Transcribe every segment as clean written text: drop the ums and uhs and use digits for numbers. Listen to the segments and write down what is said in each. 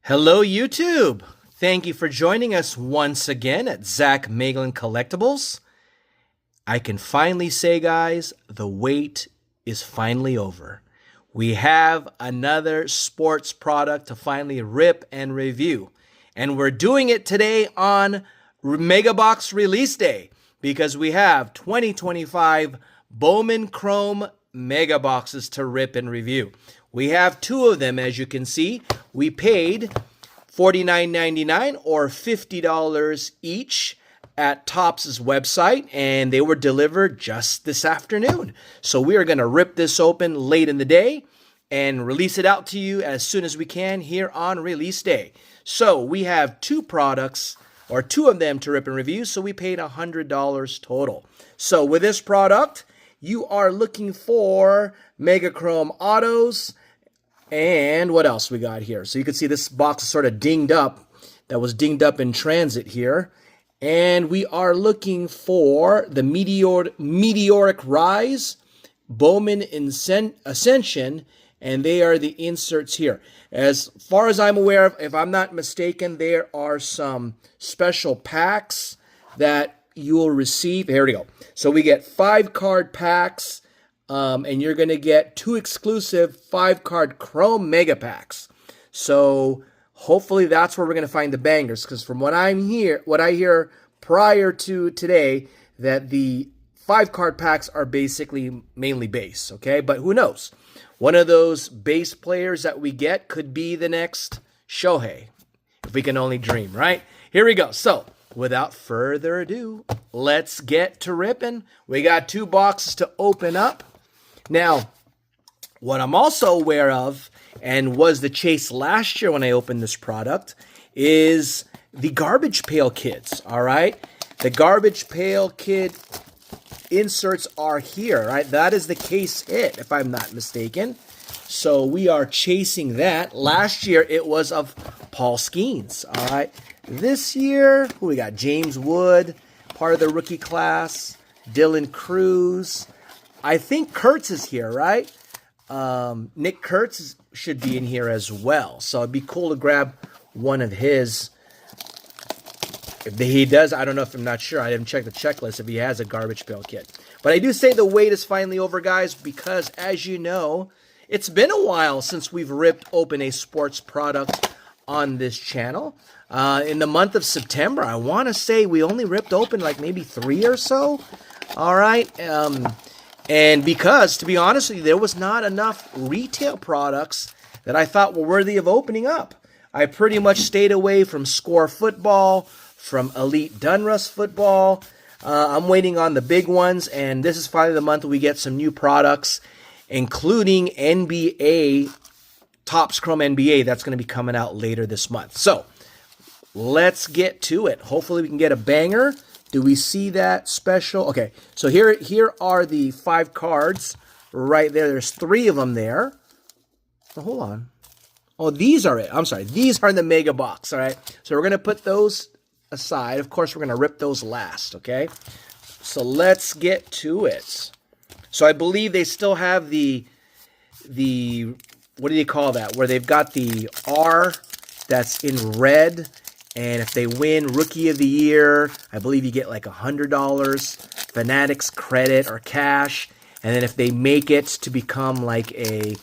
Hello, YouTube. Thank you for joining us once again at Zach Magellan Collectibles. I can finally say, guys, the wait is finally over. We have another sports product to finally rip and review. And we're doing it today on Megabox Release Day because we have 2025 BOWMAN Chrome Megaboxes to rip and review. We have two of them, as you can see. We paid $49.99 or $50 each at Topps' website, and they were delivered just this afternoon. So we are going to rip this open late in the day and release it out to you as soon as we can here on release day. So we have two products, or two of them to rip and review, so we paid $100 total. So with this product, you are looking for Mega Chrome Autos, and what else we got here? So you can see this box is sort of dinged up. That was dinged up in transit here. And we are looking for the Meteoric Rise, BOWMAN Ascension, and they are the inserts here. As far as I'm aware of, if I'm not mistaken, there are some special packs that you will receive. Here we go. So we get 5-card packs. And you're going to get 2 exclusive 5-card Chrome Mega Packs. So hopefully that's where we're going to find the bangers. Because from what I hear prior to today, that the 5-card packs are basically mainly base. Okay, but who knows? One of those base players that we get could be the next Shohei, if we can only dream, right? Here we go. So without further ado, let's get to ripping. We got 2 boxes to open up. Now, what I'm also aware of, and was the chase last year when I opened this product, is the Garbage Pail Kids, all right? The Garbage Pail Kid inserts are here, right? That is the case hit, if I'm not mistaken. So we are chasing that. Last year, it was of Paul Skeens, all right? This year, who we got? James Wood, part of the rookie class. Dylan Cruz. I think Kurtz is here, right? Nick Kurtz should be in here as well. So it'd be cool to grab one of his. If he does, I don't know if I'm not sure. I didn't check the checklist if he has a Garbage Pail Kit. But I do say the wait is finally over, guys, because as you know, it's been a while since we've ripped open a sports product on this channel. In the month of September, I want to say we only ripped open like maybe 3 or so. All right. And because, to be honest with you, there was not enough retail products that I thought were worthy of opening up. I pretty much stayed away from Score Football, from Elite Donruss Football. I'm waiting on the big ones, and this is finally the month we get some new products, including NBA, Topps Chrome NBA. That's going to be coming out later this month. So, let's get to it. Hopefully we can get a banger. Do we see that special? Okay, so here are the 5 cards right there. There's 3 of them there. Oh, hold on. Oh, these are it. I'm sorry. These are the mega box, all right? So we're going to put those aside. Of course, we're going to rip those last, okay? So let's get to it. So I believe they still have the what do you call that? Where they've got the R that's in red. And if they win Rookie of the Year, I believe you get like $100 Fanatics credit or cash. And then if they make it to become like a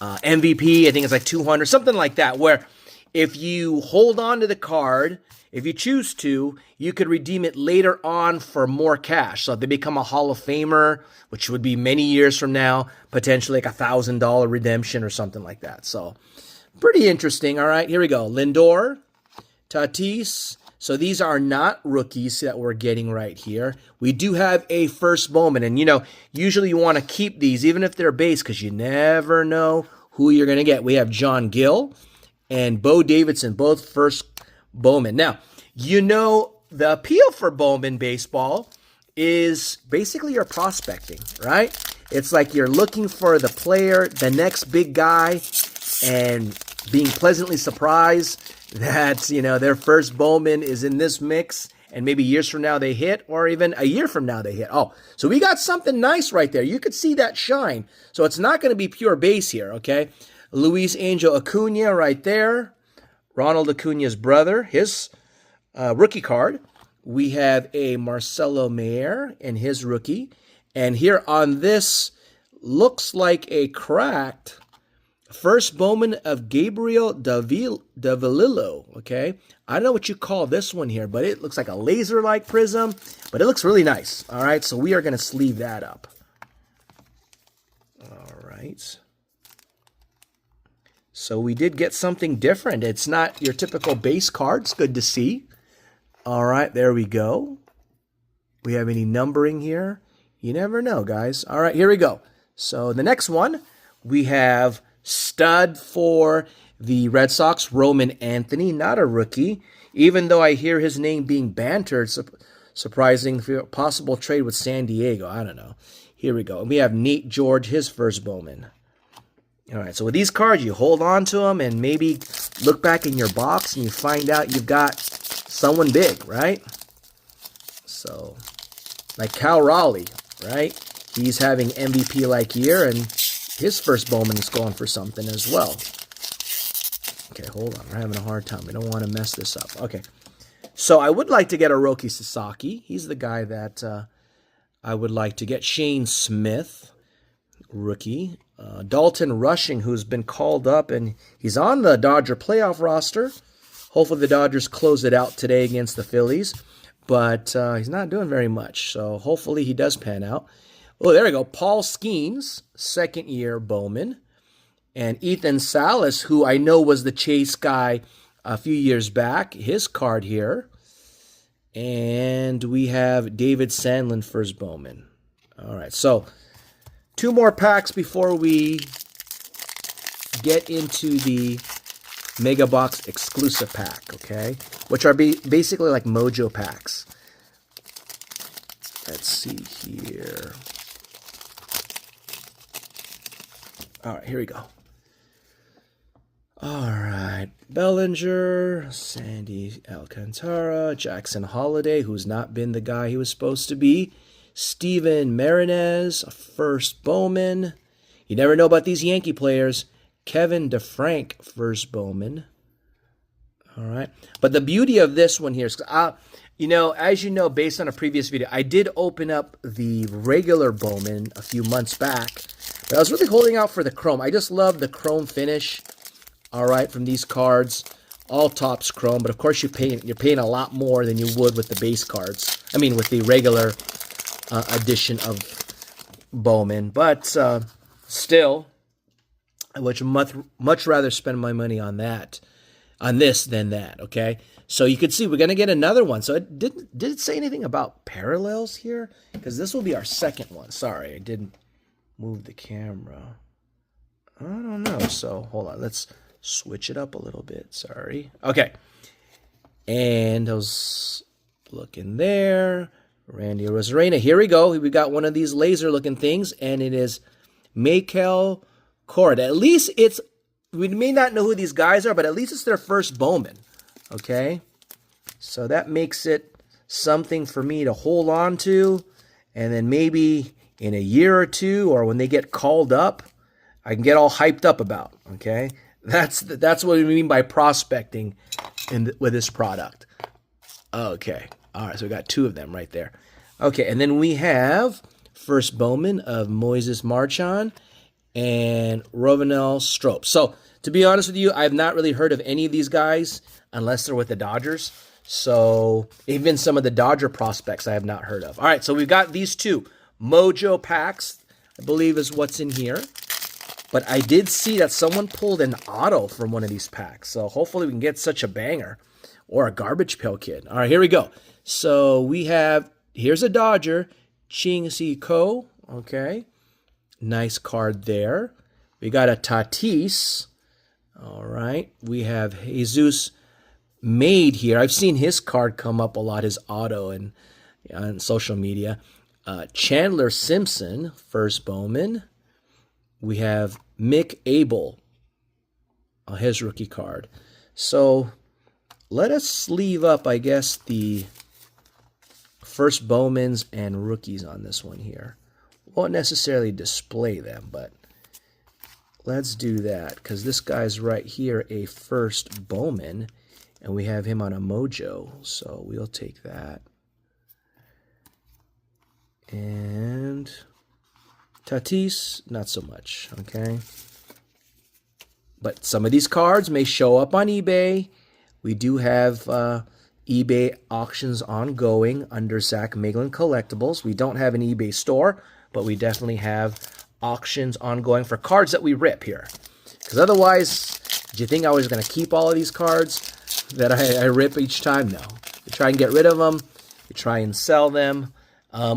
MVP, I think it's like $200, something like that. Where if you hold on to the card, if you choose to, you could redeem it later on for more cash. So if they become a Hall of Famer, which would be many years from now, potentially like $1,000 redemption or something like that. So pretty interesting. All right, here we go. Lindor. Tatis. So these are not rookies that we're getting right here. We do have a first Bowman. And, you know, usually you want to keep these, even if they're base, because you never know who you're going to get. We have John Gill and Bo Davidson, both first Bowman. Now, you know, the appeal for Bowman baseball is basically your prospecting, right? It's like you're looking for the player, the next big guy, and being pleasantly surprised that, you know, their first Bowman is in this mix, and maybe years from now they hit, or even a year from now they hit. Oh, so we got something nice right there. You could see that shine. So it's not going to be pure base here, okay? Luis Angel Acuna right there. Ronald Acuna's brother, his rookie card. We have a Marcelo Mayer and his rookie. And here on this, looks like a cracked first Bowman of Gabriel Davalillo, okay? I don't know what you call this one here, but it looks like a laser-like prism, but it looks really nice. All right, so we are going to sleeve that up. All right. So we did get something different. It's not your typical base card. It's good to see. All right, there we go. We have any numbering here? You never know, guys. All right, here we go. So the next one, we have stud for the Red Sox, Roman Anthony, not a rookie. Even though I hear his name being bantered, surprising possible trade with San Diego. I don't know. Here we go. We have Nate George, his first Bowman. All right, so with these cards, you hold on to them and maybe look back in your box and you find out you've got someone big, right? So, like Cal Raleigh, right? He's having MVP-like year, and his first Bowman is going for something as well. Okay, hold on. We're having a hard time. We don't want to mess this up. Okay. So I would like to get a Roki Sasaki. He's the guy that I would like to get. Shane Smith, rookie. Dalton Rushing, who's been called up, and he's on the Dodger playoff roster. Hopefully the Dodgers close it out today against the Phillies. But he's not doing very much, so hopefully he does pan out. Oh, there we go. Paul Skeens, second-year Bowman. And Ethan Salas, who I know was the Chase guy a few years back. His card here. And we have David Sandlin, first Bowman. All right, so 2 more packs before we get into the Mega Box exclusive pack, okay? Which are basically like Mojo packs. Let's see here. All right, here we go. All right, Bellinger, Sandy Alcantara, Jackson Holiday, who's not been the guy he was supposed to be. Steven Marinez, first Bowman. You never know about these Yankee players. Kevin DeFrank, first Bowman. All right. But the beauty of this one here is, you know, as you know, based on a previous video, I did open up the regular Bowman a few months back. But I was really holding out for the chrome. I just love the chrome finish, all right, from these cards. All tops chrome, but of course you're paying a lot more than you would with the base cards. I mean, with the regular edition of Bowman. But still, I would much rather spend my money on this than that, okay? So you can see we're going to get another one. So did it say anything about parallels here? Because this will be our second one. Sorry, I didn't move the camera. I don't know. So hold on. Let's switch it up a little bit. Sorry. Okay. And I was looking there. Randy Rosarena. Here we go. We got one of these laser-looking things, and it is Maikel Cord. At least it's, we may not know who these guys are, but at least it's their first Bowman. Okay? So that makes it something for me to hold on to, and then maybe in a year or two, or when they get called up, I can get all hyped up about. Okay? That's what we mean by prospecting with this product. Okay. All right, so we got 2 of them right there. Okay, and then we have first Bowman of Moises Marchand and Rovenel Strope. So, to be honest with you, I have not really heard of any of these guys unless they're with the Dodgers. So, even some of the Dodger prospects I have not heard of. All right, so we've got these 2 Mojo packs, I believe is what's in here. But I did see that someone pulled an auto from one of these packs. So, hopefully we can get such a banger. Or a garbage pail kid. All right, here we go. So we have, here's a Dodger, Ching Si Ko. Okay. Nice card there. We got a Tatis. All right. We have Jesus Made here. I've seen his card come up a lot, his auto, and on social media. Chandler Simpson, first Bowman. We have Mick Abel, his rookie card. So let us sleeve up, I guess, the first Bowmans and rookies on this one here. Won't necessarily display them, but let's do that, because this guy's right here, a first Bowman, and we have him on a mojo, so we'll take that. And Tatis, not so much, okay? But some of these cards may show up on eBay. We do have eBay auctions ongoing under Zach Magellan Collectibles. We don't have an eBay store, but we definitely have auctions ongoing for cards that we rip here. Because otherwise, do you think I was going to keep all of these cards that I rip each time? No. We try and get rid of them. We try and sell them.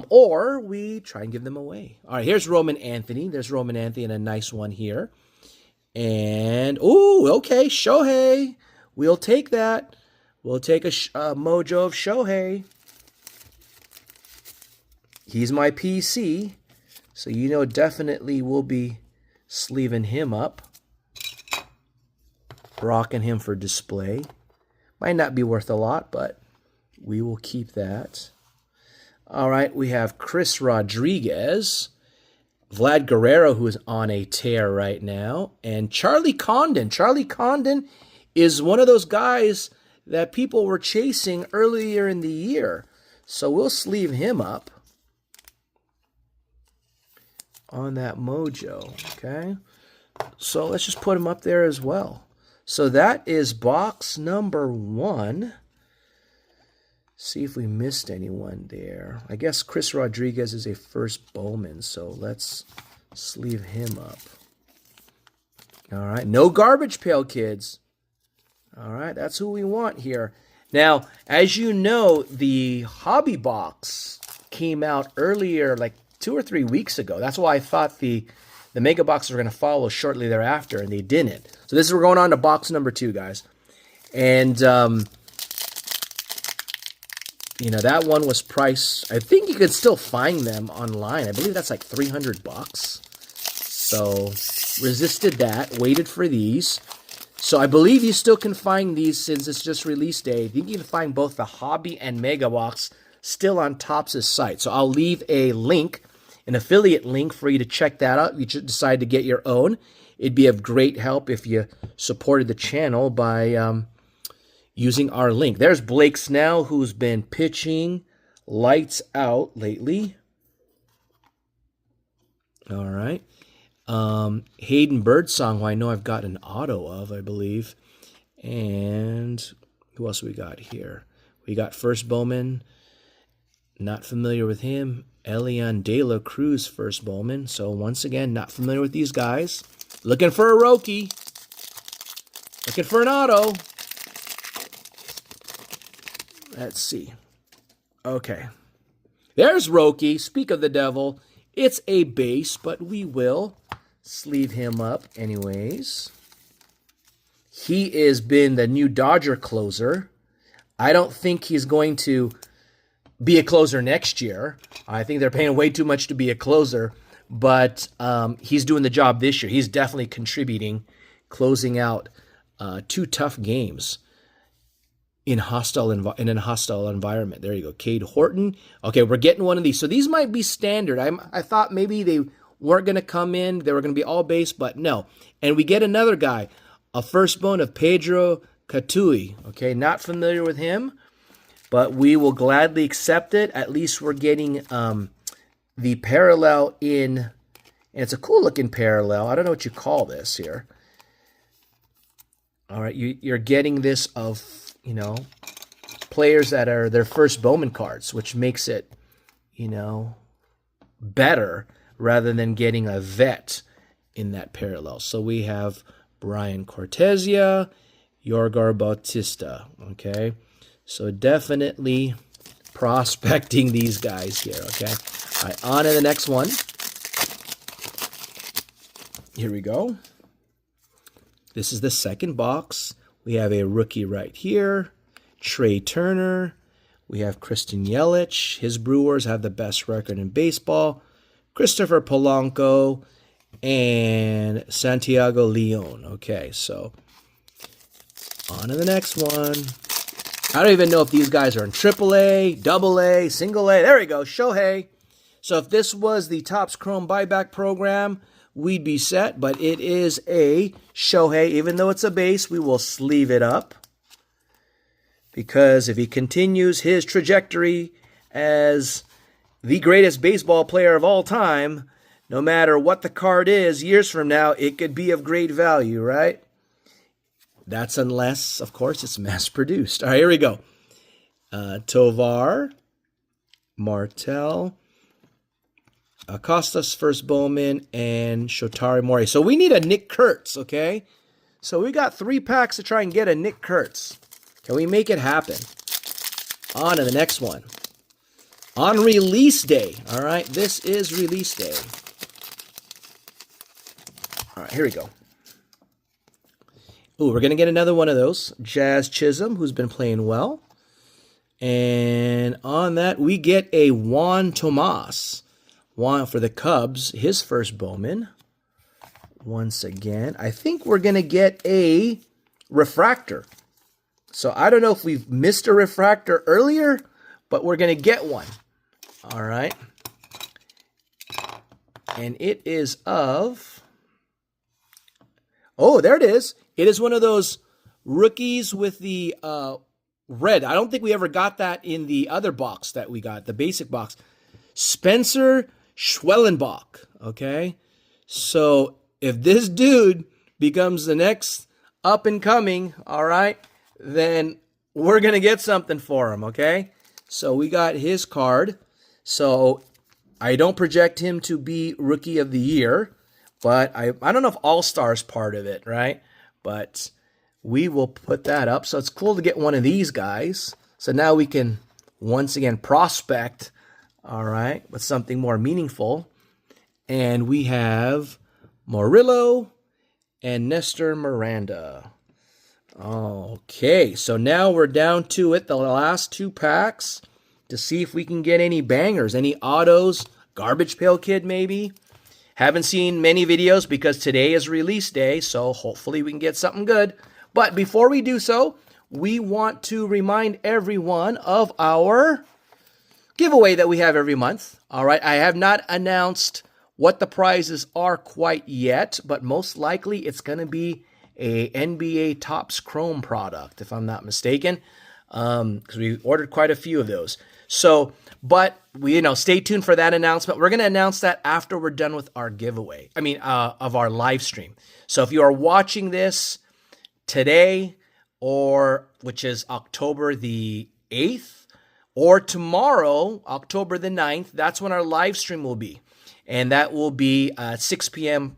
Or we try and give them away. All right, here's Roman Anthony. There's Roman Anthony and a nice one here. And, ooh, okay, Shohei. We'll take that. We'll take a mojo of Shohei. He's my PC. So, you know, definitely we'll be sleeving him up. Rocking him for display. Might not be worth a lot, but we will keep that. All right, we have Chris Rodriguez. Vlad Guerrero, who is on a tear right now. And Charlie Condon. Charlie Condon is one of those guys that people were chasing earlier in the year. So we'll sleeve him up on that mojo, okay? So let's just put him up there as well. So that is box number 1. See if we missed anyone there. I guess Chris Rodriguez is a first Bowman, so let's sleeve him up. All right, no garbage pail, kids. All right, that's who we want here. Now, as you know, the hobby box came out earlier, like 2 or 3 weeks ago. That's why I thought the mega boxes were going to follow shortly thereafter, and they didn't. So this is, we're going on to box number 2, guys. And you know, that one was priced, I think you could still find them online. I believe that's like $300. So resisted that, waited for these. So I believe you still can find these since it's just release day. I think you can find both the hobby and mega box still on Topps' site. So I'll leave a link, an affiliate link for you to check that out. You should decide to get your own. It'd be of great help if you supported the channel by using our link. There's Blake Snell, who's been pitching lights out lately. All right. Hayden Birdsong, who I know I've got an auto of, I believe. And who else we got here? We got first Bowman. Not familiar with him. Elian De La Cruz, first Bowman. So once again, not familiar with these guys. Looking for a Roki. Looking for an auto. Let's see. Okay. There's Roki. Speak of the devil. It's a base, but we will sleeve him up anyways. He has been the new Dodger closer. I don't think he's going to be a closer next year. I think they're paying way too much to be a closer, but he's doing the job this year. He's definitely contributing, closing out 2 tough games in a hostile environment. There you go. Cade Horton. Okay, we're getting one of these. So these might be standard. I thought maybe they weren't going to come in. They were going to be all base, but no. And we get another guy, a first bone of Pedro Catui. Okay, not familiar with him, but we will gladly accept it. At least we're getting the parallel in, and it's a cool looking parallel. I don't know what you call this here. All right, you're getting this of, you know, players that are their first Bowman cards, which makes it, you know, better rather than getting a vet in that parallel. So we have Brian Cortezia, Yorgar Bautista, okay? So definitely prospecting these guys here, okay? All right, on to the next one. Here we go. This is the second box. We have a rookie right here, Trey Turner. We have Christian Yelich. His Brewers have the best record in baseball. Christopher Polanco and Santiago Leon. Okay, so on to the next one. I don't even know if these guys are in AAA, AA, single A. There we go, Shohei. So if this was the Topps Chrome buyback program, we'd be set. But it is a Shohei. Even though it's a base, we will sleeve it up. Because if he continues his trajectory as the greatest baseball player of all time, no matter what the card is, years from now, it could be of great value, right? That's unless, of course, it's mass-produced. All right, here we go. Tovar, Martel, Acosta's first Bowman, and Shotari Mori. So we need a Nick Kurtz, okay? So we got 3 packs to try and get a Nick Kurtz. Can we make it happen? On to the next one. On release day. All right, this is release day. All right, here we go. Ooh, we're going to get another one of those. Jazz Chisholm, who's been playing well. And on that, we get a Juan Tomas. Juan for the Cubs, his first Bowman. Once again, I think we're going to get a refractor. So I don't know if we've missed a refractor earlier, but we're going to get one. All right. And it is of... Oh, there it is. It is one of those rookies with the red. I don't think we ever got that in the other box that we got, the basic box. Spencer Schwellenbach, okay? So if this dude becomes the next up and coming, all right, then we're going to get something for him, okay? So we got his card. So I don't project him to be Rookie of the Year, but I don't know if All-Star is part of it, right? But we will put that up. So it's cool to get one of these guys. So now we can once again prospect, all right, with something more meaningful. And we have Murillo and Nestor Miranda. Okay, so now we're down to it, the last 2 packs, to see if we can get any bangers, any autos, Garbage Pail Kid maybe. Haven't seen many videos because today is release day, so hopefully we can get something good. But before we do so, we want to remind everyone of our giveaway that we have every month. All right, I have not announced what the prizes are quite yet, but most likely it's going to be a NBA Topps Chrome product, if I'm not mistaken, because we ordered quite a few of those. So, but we, stay tuned for that announcement. We're going to announce that after we're done with our giveaway. Of our live stream. So if you are watching this today, or which is October the 8th, or tomorrow, October the 9th, that's when our live stream will be. And that will be 6 p.m.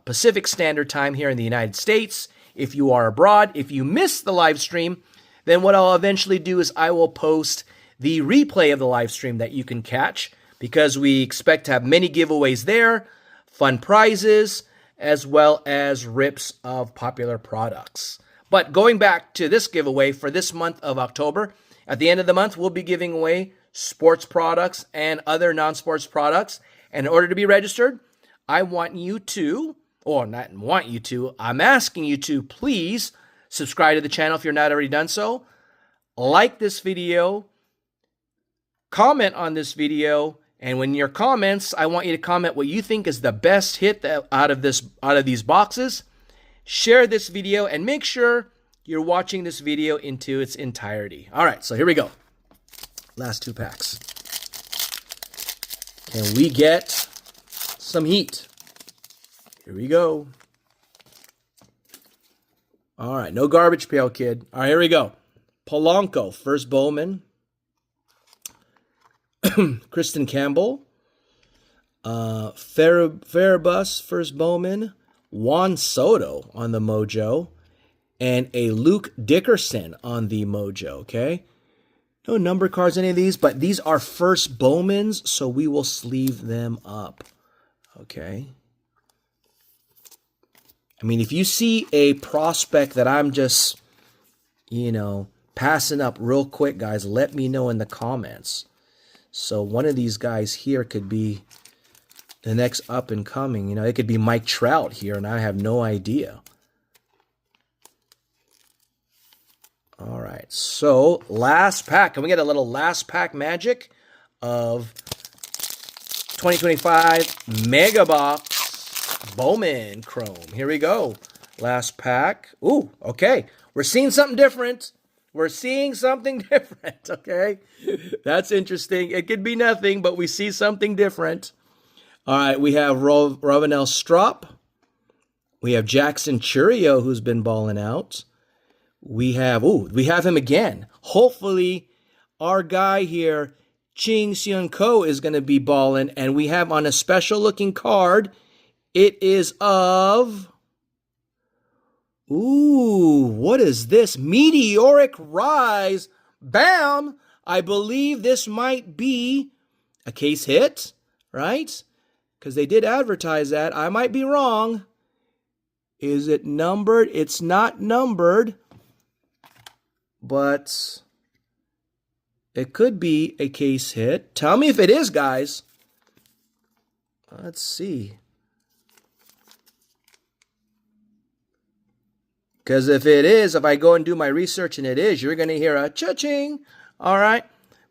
Pacific Standard Time here in the United States. If you are abroad, if you miss the live stream, then what I'll eventually do is I will post the replay of the live stream that you can catch, because we expect to have many giveaways there, fun prizes, as well as rips of popular products. But going back to this giveaway for this month of October, at the end of the month, we'll be giving away sports products and other non-sports products. And in order to be registered, I want you to, or not want you to, I'm asking you to please subscribe to the channel if you're not already done so. Like this video, comment on this video, and when your comments, I want you to comment what you think is the best hit out of these boxes. Share this video and make sure you're watching this video into its entirety. All right, so here we go. Last 2 packs. Can we get some heat? Here we go. All right, no Garbage Pail Kid. All right, here we go. Polanco, first Bowman. Kristen Campbell. Farabus, first Bowman. Juan Soto on the Mojo. And a Luke Dickerson on the Mojo, okay? No number cards, any of these, but these are first Bowmans, so we will sleeve them up, okay? If you see a prospect that I'm just, passing up real quick, guys, let me know in the comments. So one of these guys here could be the next up and coming. It could be Mike Trout here, and I have no idea. All right, so last pack. Can we get a little last pack magic of 2025 Mega Box? BOWMAN Chrome. Here we go. Last pack. Ooh, okay. We're seeing something different. We're seeing something different, okay? That's interesting. It could be nothing, but we see something different. All right, we have Rowanell Strop. We have Jackson Churio, who's been balling out. We have him again. Hopefully, our guy here, Ching Seung Ko, is going to be balling. And we have on a special looking card, it is of... Ooh, what is this? Meteoric Rise. Bam! I believe this might be a case hit, right? Because they did advertise that. I might be wrong. Is it numbered? It's not numbered. But it could be a case hit. Tell me if it is, guys. Let's see. Because if it is, if I go and do my research and it is, you're going to hear a cha-ching. All right.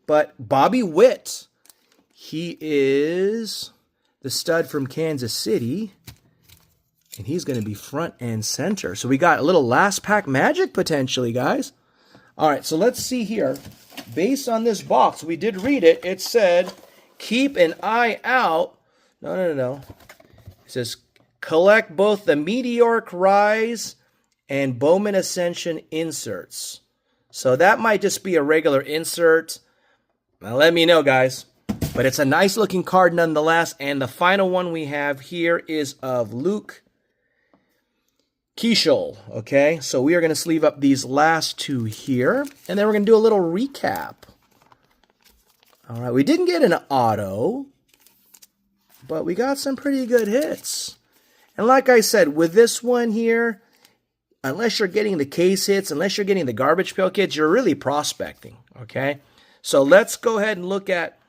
But Bobby Witt, he is the stud from Kansas City. And he's going to be front and center. So we got a little last pack magic potentially, guys. All right. So let's see here. Based on this box, we did read it. It said, keep an eye out. No. It says, collect both the Meteoric Rise and Bowman Ascension inserts. So that might just be a regular insert. Now let me know, guys. But it's a nice looking card nonetheless. And the final one we have here is of Luke Keishel. Okay, so we are going to sleeve up these last two here. And then we're going to do a little recap. All right, we didn't get an auto, but we got some pretty good hits. And like I said, with this one here, unless you're getting the case hits, unless you're getting the garbage pail kits, you're really prospecting, okay? So let's go ahead and look at,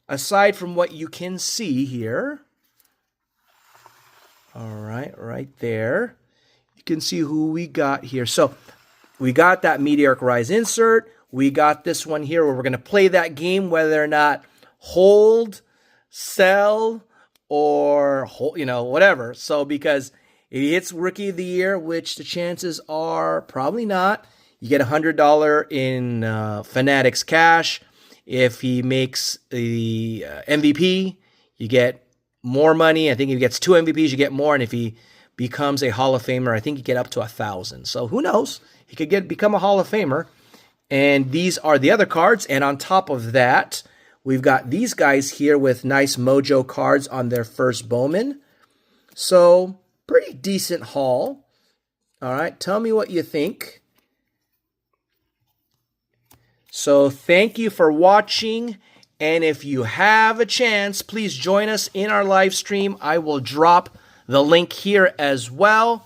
aside from what you can see here. All right, right there. You can see who we got here. So we got that Meteoric Rise insert. We got this one here where we're going to play that game, whether or not hold, sell, or, whatever. So because... if he hits Rookie of the Year, which the chances are probably not, you get $100 in Fanatics cash. If he makes the MVP, you get more money. I think if he gets 2 MVPs, you get more. And if he becomes a Hall of Famer, I think you get up to 1,000. So who knows? He could become a Hall of Famer. And these are the other cards. And on top of that, we've got these guys here with nice mojo cards on their first Bowman. So... pretty decent haul. All right, tell me what you think. So thank you for watching. And if you have a chance, please join us in our live stream. I will drop the link here as well.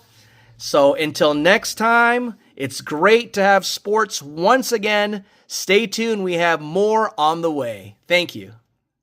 So until next time, it's great to have sports once again. Stay tuned. We have more on the way. Thank you.